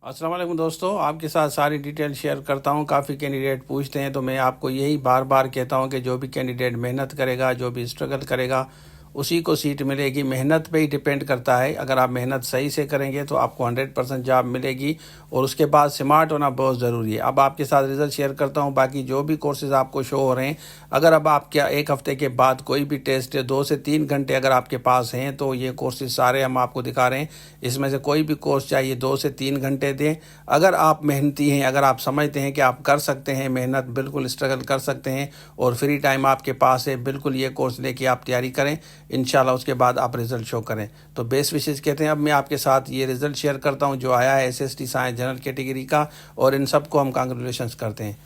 अस्सलाम वालेकुम दोस्तों, आपके साथ सारी डिटेल शेयर करता हूं। काफ़ी कैंडिडेट पूछते हैं तो मैं आपको यही बार बार कहता हूं कि जो भी कैंडिडेट मेहनत करेगा, जो भी स्ट्रगल करेगा, उसी को सीट मिलेगी। मेहनत पे ही डिपेंड करता है। अगर आप मेहनत सही से करेंगे तो आपको 100% जॉब मिलेगी। और उसके बाद स्मार्ट होना बहुत ज़रूरी है। अब आपके साथ रिज़ल्ट शेयर करता हूं। बाकी जो भी कोर्सेज आपको शो हो रहे हैं, अगर अब आपके एक हफ़्ते के बाद कोई भी टेस्ट है, 2 से 3 घंटे अगर आपके पास हैं तो ये कोर्सेज सारे हम आपको दिखा रहे हैं। इसमें से कोई भी कोर्स चाहिए 2 से 3 घंटे दें। अगर आप मेहनती हैं, अगर आप समझते हैं कि आप कर सकते हैं मेहनत, बिल्कुल स्ट्रगल कर सकते हैं और फ्री टाइम आपके पास है, बिल्कुल ये कोर्स लेके आप तैयारी करें। इंशाल्लाह उसके बाद आप रिज़ल्ट शो करें। तो बेस्ट विशेज़ कहते हैं। अब मैं आपके साथ ये रिज़ल्ट शेयर करता हूँ जो आया है एसएसटी साइंस जनरल कैटेगरी का, और इन सबको हम कांग्रेचुलेशंस करते हैं।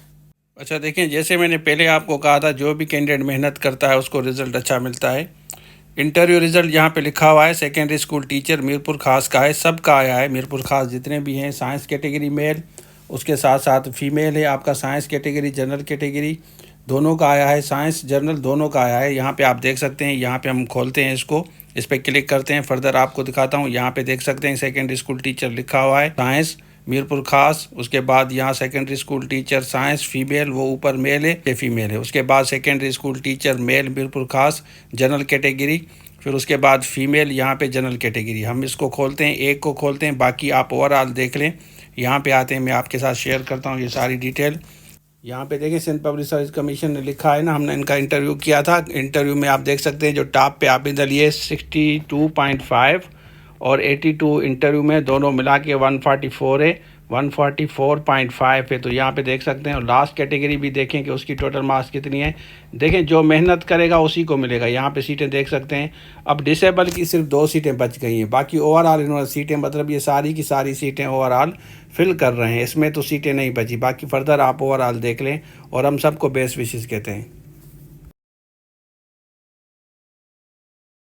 अच्छा देखें, जैसे मैंने पहले आपको कहा था, जो भी कैंडिडेट मेहनत करता है उसको रिज़ल्ट अच्छा मिलता है। इंटरव्यू रिज़ल्ट यहाँ पे लिखा हुआ है, सेकेंडरी स्कूल टीचर मीरपुर खास का है, सबका आया है। मीरपुर खास जितने भी हैं, साइंस कैटेगरी मेल, उसके साथ साथ फीमेल है आपका साइंस कैटेगरी जनरल कैटेगरी, दोनों का आया है। साइंस जनरल दोनों का आया है। यहाँ पे आप देख सकते हैं। यहाँ पे हम खोलते हैं इसको, इस पर क्लिक करते हैं, फर्दर आपको दिखाता हूँ। यहाँ पे देख सकते हैं सेकेंडरी स्कूल टीचर लिखा हुआ है, साइंस मीरपुर खास। उसके बाद यहाँ secondary school teacher science female, वो ऊपर मेल है, ये फीमेल है। उसके बाद secondary school teacher mail Mirpur खास जनरल कैटेगरी, फिर उसके बाद फीमेल यहाँ पे जनरल कैटेगरी। हम इसको खोलते हैं, एक को खोलते हैं, बाकी आप ओवरऑल देख लें। यहाँ पे आते हैं, मैं आपके साथ शेयर करता हूँ ये सारी डिटेल। यहाँ पे देखें, सिंध पब्लिक सर्विस कमीशन ने लिखा है ना, हमने इनका इंटरव्यू किया था। इंटरव्यू में आप देख सकते हैं जो टॉप पे आप इधर ये 62.5 और 82 इंटरव्यू में दोनों मिला के 144 है, 144.5 है। तो यहाँ पे देख सकते हैं। और लास्ट कैटेगरी भी देखें कि उसकी टोटल मार्क्स कितनी है। देखें, जो मेहनत करेगा उसी को मिलेगा। यहाँ पे सीटें देख सकते हैं। अब डिसेबल की सिर्फ 2 सीटें बच गई हैं, बाकी ओवरऑल इन्होंने सीटें, मतलब ये सारी की सारी सीटें ओवरऑल फिल कर रहे हैं। इसमें तो सीटें नहीं बची। बाकी फर्दर आप ओवरऑल देख लें। और हम सबको बेस्ट विशेस कहते हैं।